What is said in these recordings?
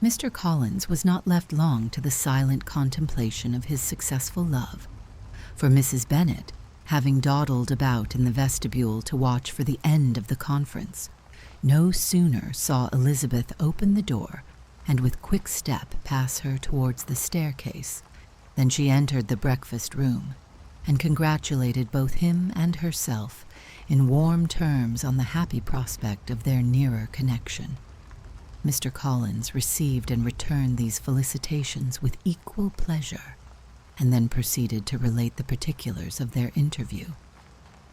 Mr. Collins was not left long to the silent contemplation of his successful love, for Mrs. Bennet, having dawdled about in the vestibule to watch for the end of the conference, no sooner saw Elizabeth open the door and with quick step pass her towards the staircase than she entered the breakfast room and congratulated both him and herself in warm terms on the happy prospect of their nearer connection. Mr. Collins received and returned these felicitations with equal pleasure, and then proceeded to relate the particulars of their interview,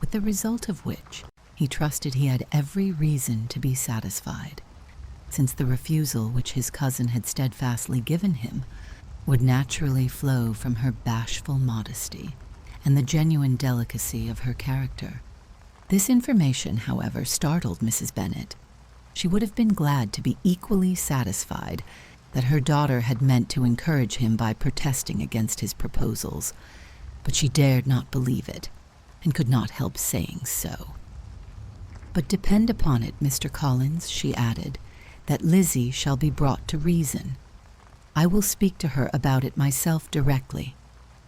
with the result of which he trusted he had every reason to be satisfied, since the refusal which his cousin had steadfastly given him would naturally flow from her bashful modesty and the genuine delicacy of her character. This information, however, startled Mrs. Bennet. She would have been glad to be equally satisfied that her daughter had meant to encourage him by protesting against his proposals, but she dared not believe it, and could not help saying so. "But depend upon it, Mr. Collins," she added, "that Lizzie shall be brought to reason. I will speak to her about it myself directly.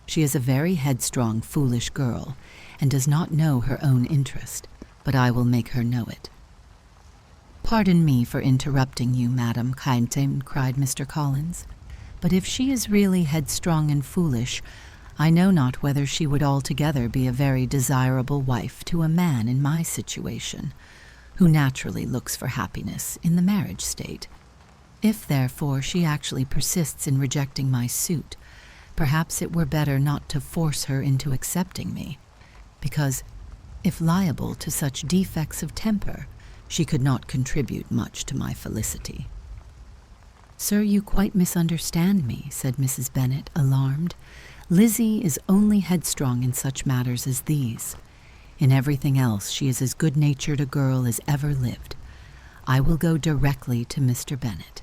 She is a very headstrong, foolish girl, and does not know her own interest, but I will make her know it." "Pardon me for interrupting you, Madam Kyneton," cried Mr. Collins, "but if she is really headstrong and foolish, I know not whether she would altogether be a very desirable wife to a man in my situation, who naturally looks for happiness in the marriage state. If, therefore, she actually persists in rejecting my suit, perhaps it were better not to force her into accepting me, because, if liable to such defects of temper, she could not contribute much to my felicity." "Sir, you quite misunderstand me," said Mrs. Bennet, alarmed. "Lizzie is only headstrong in such matters as these. In everything else she is as good-natured a girl as ever lived. I will go directly to Mr. Bennet,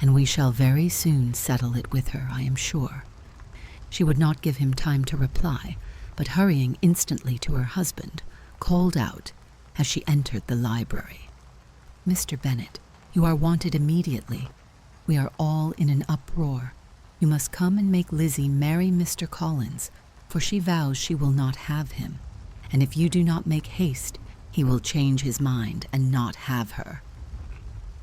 and we shall very soon settle it with her, I am sure." She would not give him time to reply, but hurrying instantly to her husband, called out, as she entered the library, "Mr. Bennet, you are wanted immediately. We are all in an uproar. You must come and make Lizzie marry Mr. Collins, for she vows she will not have him, and if you do not make haste, he will change his mind and not have her."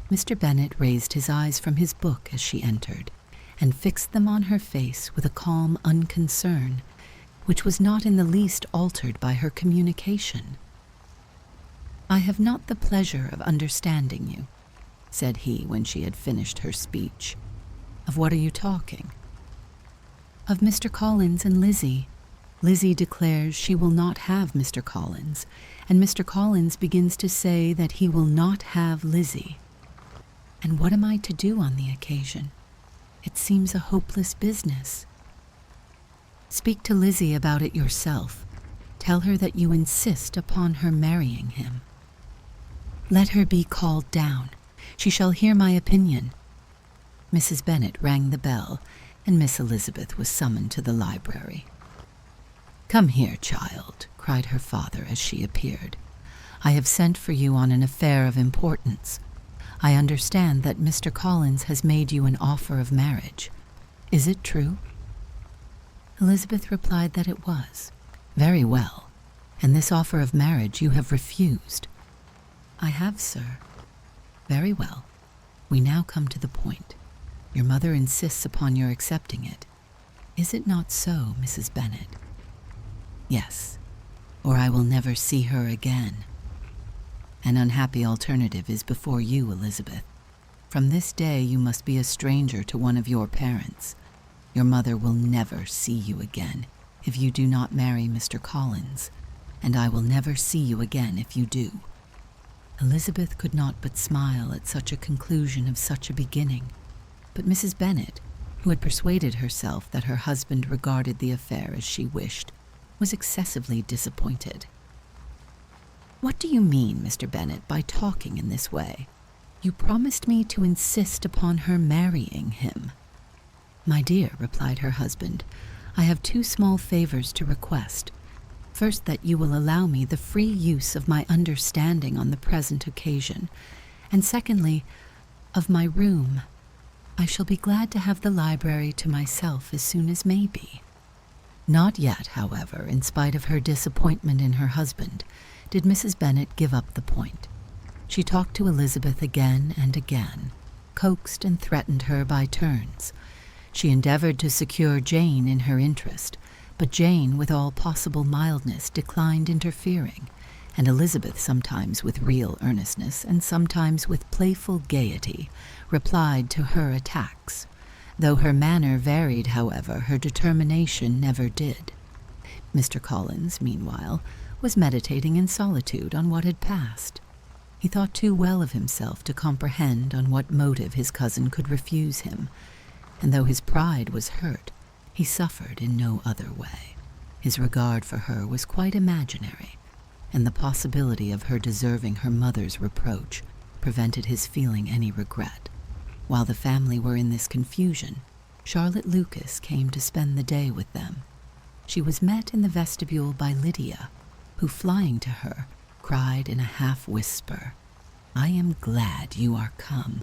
Mr. Bennet raised his eyes from his book as she entered, and fixed them on her face with a calm unconcern, which was not in the least altered by her communication. "I have not the pleasure of understanding you," said he when she had finished her speech. "Of what are you talking?" "Of Mr. Collins and Lizzie. Lizzie declares she will not have Mr. Collins, and Mr. Collins begins to say that he will not have Lizzie. And what am I to do on the occasion? It seems a hopeless business." "Speak to Lizzie about it yourself. Tell her that you insist upon her marrying him." "Let her be called down. She shall hear my opinion." Mrs. Bennet rang the bell, and Miss Elizabeth was summoned to the library. "Come here, child," cried her father as she appeared. "I have sent for you on an affair of importance. I understand that Mr. Collins has made you an offer of marriage. Is it true?" Elizabeth replied that it was. "Very well. And this offer of marriage you have refused?" "I have, sir." "Very well. We now come to the point. Your mother insists upon your accepting it. Is it not so, Mrs. Bennet?" "Yes, or I will never see her again. An unhappy alternative is before you, Elizabeth. From this day you must be a stranger to one of your parents. Your mother will never see you again if you do not marry Mr. Collins, and I will never see you again if you do." Elizabeth could not but smile at such a conclusion of such a beginning, but Mrs. Bennet, who had persuaded herself that her husband regarded the affair as she wished, was excessively disappointed. "What do you mean, Mr. Bennet, by talking in this way? You promised me to insist upon her marrying him." "My dear," replied her husband, "I have two small favors to request. First, that you will allow me the free use of my understanding on the present occasion, and secondly, of my room. I shall be glad to have the library to myself as soon as may be." Not yet, however, in spite of her disappointment in her husband, did Mrs. Bennet give up the point. She talked to Elizabeth again and again, coaxed and threatened her by turns. She endeavored to secure Jane in her interest, but Jane, with all possible mildness, declined interfering, and Elizabeth, sometimes with real earnestness and sometimes with playful gaiety, replied to her attacks. Though her manner varied, however, her determination never did. Mr. Collins, meanwhile, was meditating in solitude on what had passed. He thought too well of himself to comprehend on what motive his cousin could refuse him, and though his pride was hurt, he suffered in no other way. His regard for her was quite imaginary, and the possibility of her deserving her mother's reproach prevented his feeling any regret. While the family were in this confusion, Charlotte Lucas came to spend the day with them. She was met in the vestibule by Lydia, who, flying to her, cried in a half-whisper, "I am glad you are come,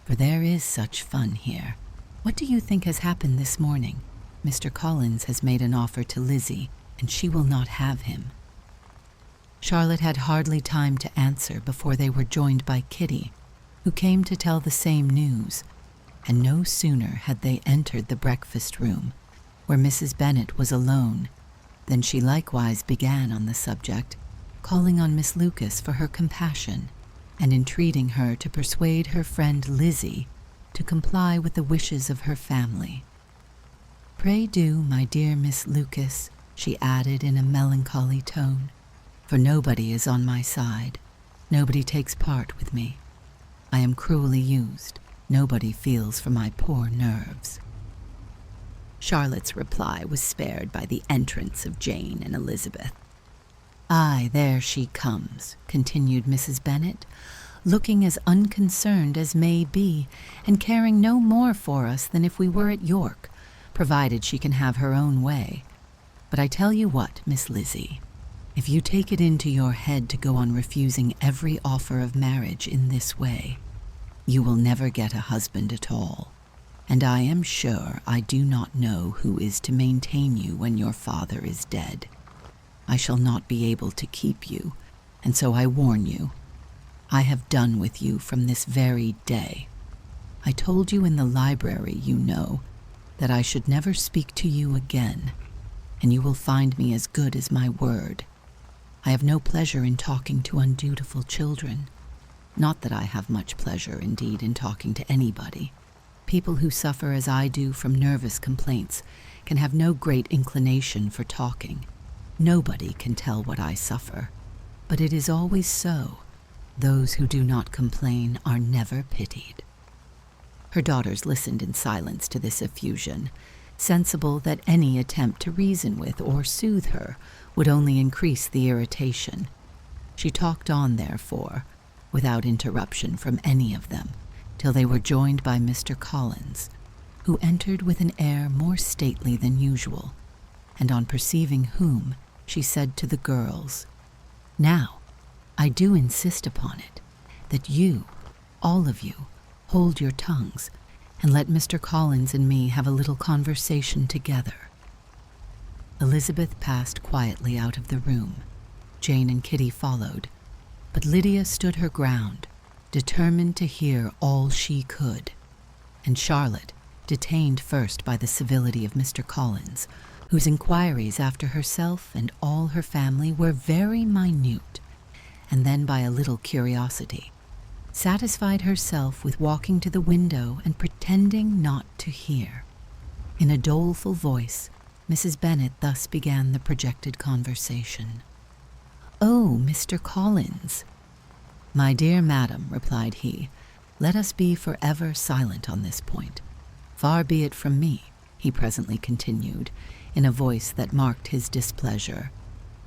for there is such fun here. What do you think has happened this morning? Mr. Collins has made an offer to Lizzie, and she will not have him." Charlotte had hardly time to answer before they were joined by Kitty, who came to tell the same news, and no sooner had they entered the breakfast room, where Mrs. Bennet was alone, than she likewise began on the subject, calling on Miss Lucas for her compassion, and entreating her to persuade her friend Lizzie to comply with the wishes of her family. "Pray do, my dear Miss Lucas," she added in a melancholy tone, "for nobody is on my side. Nobody takes part with me. I am cruelly used. Nobody feels for my poor nerves." Charlotte's reply was spared by the entrance of Jane and Elizabeth. "Aye, there she comes," continued Mrs. Bennet, "looking as unconcerned as may be, and caring no more for us than if we were at York, provided she can have her own way. But I tell you what, Miss Lizzie, if you take it into your head to go on refusing every offer of marriage in this way, you will never get a husband at all, and I am sure I do not know who is to maintain you when your father is dead. I shall not be able to keep you, and so I warn you. I have done with you from this very day. I told you in the library, you know, that I should never speak to you again, and you will find me as good as my word. I have no pleasure in talking to undutiful children. Not that I have much pleasure, indeed, in talking to anybody. People who suffer as I do from nervous complaints can have no great inclination for talking. Nobody can tell what I suffer, but it is always so. Those who do not complain are never pitied." Her daughters listened in silence to this effusion, sensible that any attempt to reason with or soothe her would only increase the irritation. She talked on, therefore, without interruption from any of them, till they were joined by Mr. Collins, who entered with an air more stately than usual, and on perceiving whom, she said to the girls, "Now, I do insist upon it, that you, all of you, hold your tongues, and let Mr. Collins and me have a little conversation together." Elizabeth passed quietly out of the room. Jane and Kitty followed, but Lydia stood her ground, determined to hear all she could, and Charlotte, detained first by the civility of Mr. Collins, whose inquiries after herself and all her family were very minute, and then by a little curiosity, satisfied herself with walking to the window and pretending not to hear. In a doleful voice, Mrs. Bennet thus began the projected conversation. "Oh, Mr. Collins." "My dear madam," replied he, "let us be forever silent on this point. Far be it from me," he presently continued, in a voice that marked his displeasure,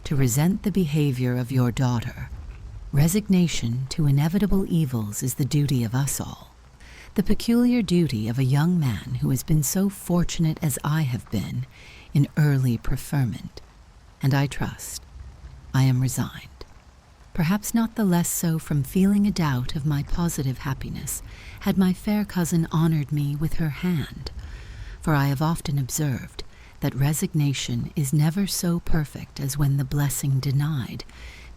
"to resent the behavior of your daughter. Resignation to inevitable evils is the duty of us all, the peculiar duty of a young man who has been so fortunate as I have been in early preferment, and I trust I am resigned. perhaps not the less so from feeling a doubt of my positive happiness, had my fair cousin honored me with her hand. For I have often observed that resignation is never so perfect as when the blessing denied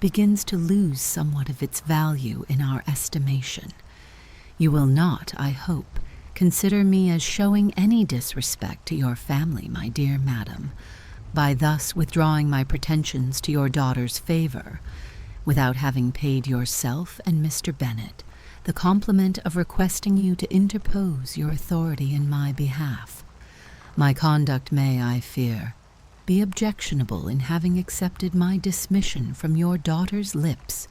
begins to lose somewhat of its value in our estimation. You will not, I hope, consider me as showing any disrespect to your family, my dear madam, by thus withdrawing my pretensions to your daughter's favor, without having paid yourself and Mr. Bennet the compliment of requesting you to interpose your authority in my behalf. My conduct may, I fear, be objectionable in having accepted my dismission from your daughter's lips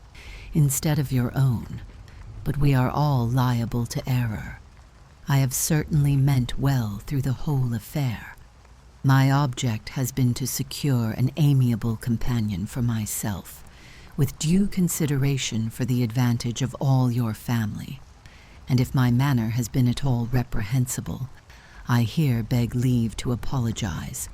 instead of your own, but we are all liable to error. I have certainly meant well through the whole affair. My object has been to secure an amiable companion for myself, with due consideration for the advantage of all your family, and if my manner has been at all reprehensible, I here beg leave to apologize.